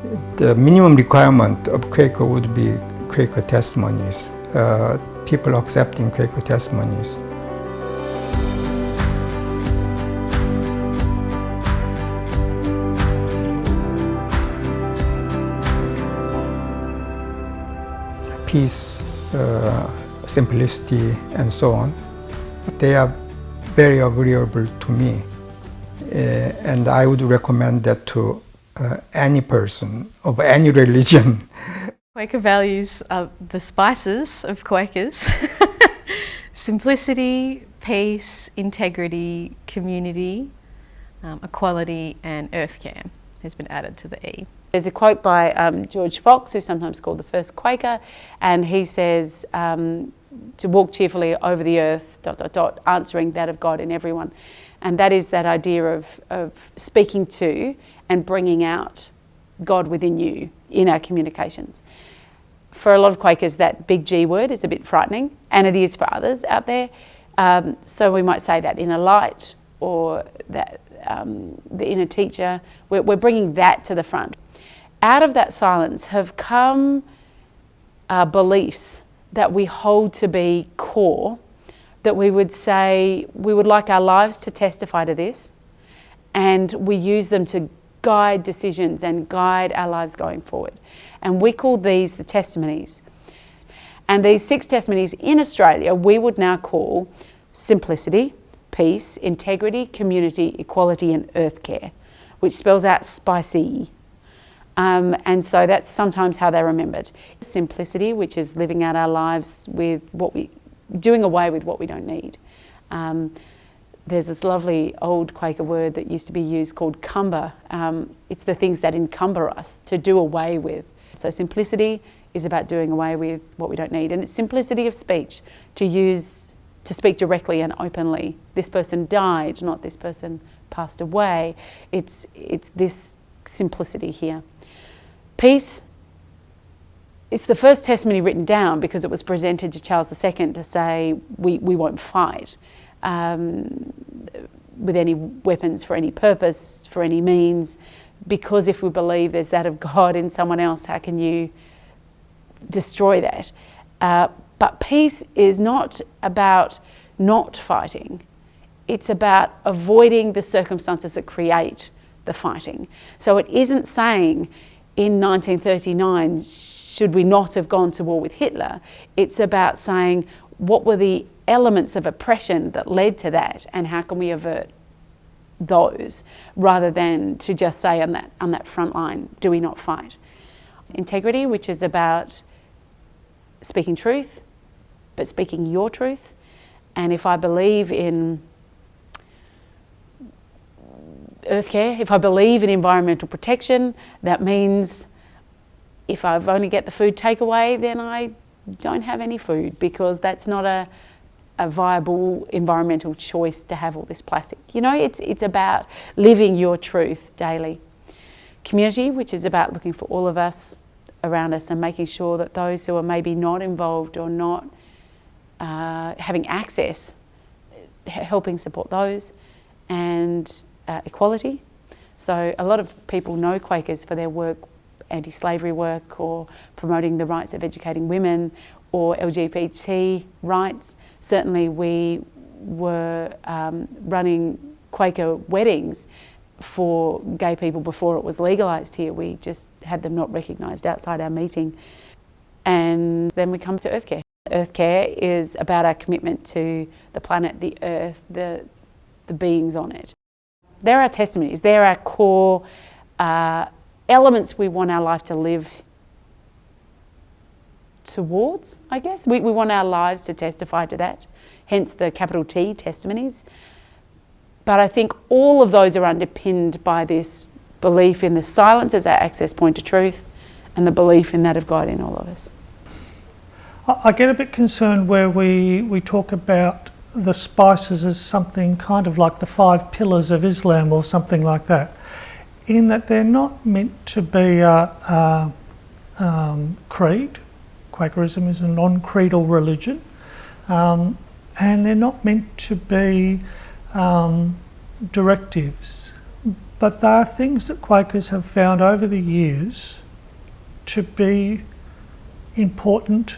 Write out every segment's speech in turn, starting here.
The minimum requirement of Quaker would be Quaker testimonies, people accepting Quaker testimonies. Peace, simplicity, and so on. They are very agreeable to me, and I would recommend that to any person of any religion. Quaker values are the spices of Quakers. Simplicity, peace, integrity, community, equality, and earth care has been added to the E. There's a quote by George Fox, who's sometimes called the first Quaker, and he says to walk cheerfully over the earth, ... answering that of God in everyone. And that is that idea of speaking to and bringing out God within you in our communications. For a lot of Quakers, that big G word is a bit frightening, and it is for others out there. So we might say that inner light, or that the inner teacher. We're bringing that to the front. Out of that silence have come beliefs that we hold to be core, that we would say we would like our lives to testify to this, and we use them to guide decisions and guide our lives going forward. And we call these the testimonies. And these 6 testimonies in Australia we would now call simplicity, peace, integrity, community, equality, and earth care, which spells out spicy. And so that's sometimes how they're remembered. Simplicity, which is living out our lives with doing away with what we don't need. There's this lovely old Quaker word that used to be used called cumber. It's the things that encumber us, to do away with. So simplicity is about doing away with what we don't need. And it's simplicity of speech, to speak directly and openly. This person died, not this person passed away. It's this simplicity here. Peace, it's the first testimony written down because it was presented to Charles II to say we won't fight with any weapons for any purpose, for any means, because if we believe there's that of God in someone else, how can you destroy that? But peace is not about not fighting. It's about avoiding the circumstances that create the fighting. So it isn't saying in 1939, should we not have gone to war with Hitler? It's about saying, what were the elements of oppression that led to that, and how can we avert those, rather than to just say on that front line, do we not fight? Integrity, which is about speaking truth, but speaking your truth. And if I believe in earth care, if I believe in environmental protection, that means if I've only get the food takeaway, then I don't have any food, because that's not a viable environmental choice to have all this plastic. You know, it's about living your truth daily. Community, which is about looking for all of us around us and making sure that those who are maybe not involved or not having access, helping support those. And equality. So a lot of people know Quakers for their work, anti-slavery work, or promoting the rights of educating women, or LGBT rights. Certainly we were running Quaker weddings for gay people before it was legalised here. We just had them not recognised outside our meeting. And then we come to earth care. Earth care is about our commitment to the planet, the earth, the beings on it. They're our testimonies. They're our core elements we want our life to live towards, I guess. We want our lives to testify to that, hence the capital T, testimonies. But I think all of those are underpinned by this belief in the silence as our access point to truth, and the belief in that of God in all of us. I get a bit concerned where we talk about the spices as something kind of like the 5 pillars of Islam or something like that, in that they're not meant to be a creed. Quakerism is a non-creedal religion, and they're not meant to be directives, but they are things that Quakers have found over the years to be important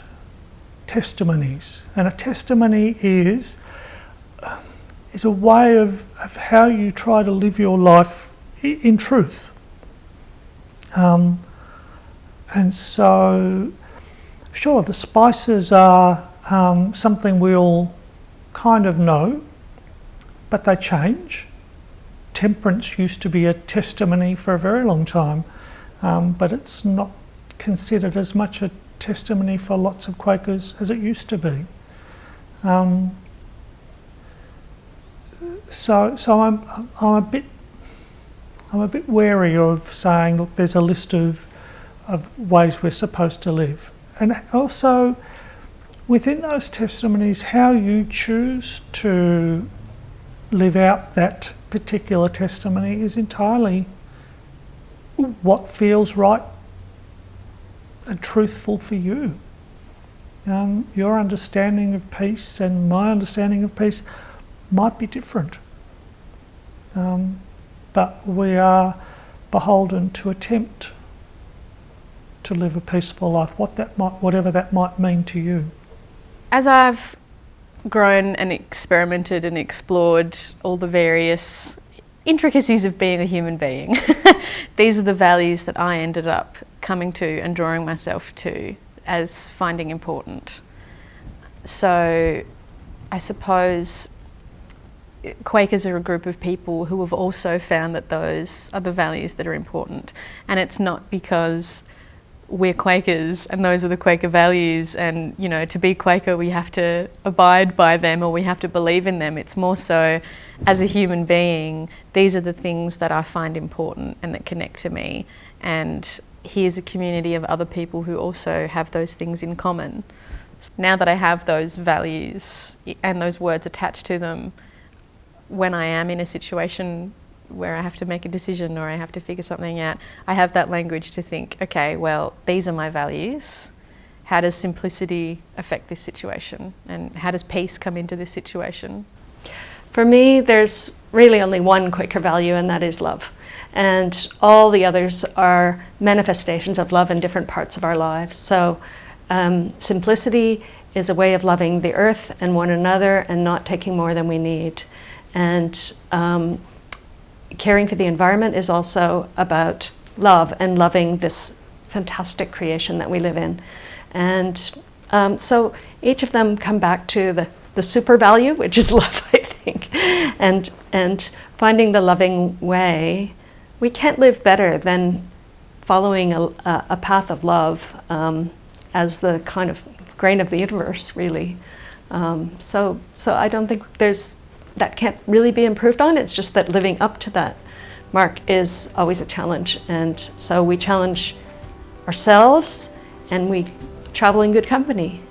testimonies. And a testimony is a way of how you try to live your life in truth. And so, sure, the spices are something we all kind of know, but they change. Temperance used to be a testimony for a very long time, but it's not considered as much a testimony for lots of Quakers as it used to be. So I'm a bit wary of saying, look, there's a list of ways we're supposed to live, and also within those testimonies, how you choose to live out that particular testimony is entirely what feels right and truthful for you. Your understanding of peace and my understanding of peace might be different, but we are beholden to attempt to live a peaceful life, whatever that might mean to you. As I've grown and experimented and explored all the various intricacies of being a human being, these are the values that I ended up coming to and drawing myself to as finding important. So I suppose Quakers are a group of people who have also found that those are the values that are important. And it's not because we're Quakers and those are the Quaker values, and you know, to be Quaker we have to abide by them or we have to believe in them. It's more so, as a human being, these are the things that I find important and that connect to me, and here's a community of other people who also have those things in common. Now that I have those values and those words attached to them, when I am in a situation where I have to make a decision or I have to figure something out, I have that language to think, okay, well, these are my values. How does simplicity affect this situation? And how does peace come into this situation? For me, there's really only one Quaker value, and that is love. And all the others are manifestations of love in different parts of our lives. So simplicity is a way of loving the earth and one another and not taking more than we need. And caring for the environment is also about love and loving this fantastic creation that we live in. And so each of them come back to the super value, which is love, I think. And finding the loving way, we can't live better than following a path of love as the kind of grain of the universe, really. So I don't think that can't really be improved on. It's just that living up to that mark is always a challenge. And so we challenge ourselves and we travel in good company.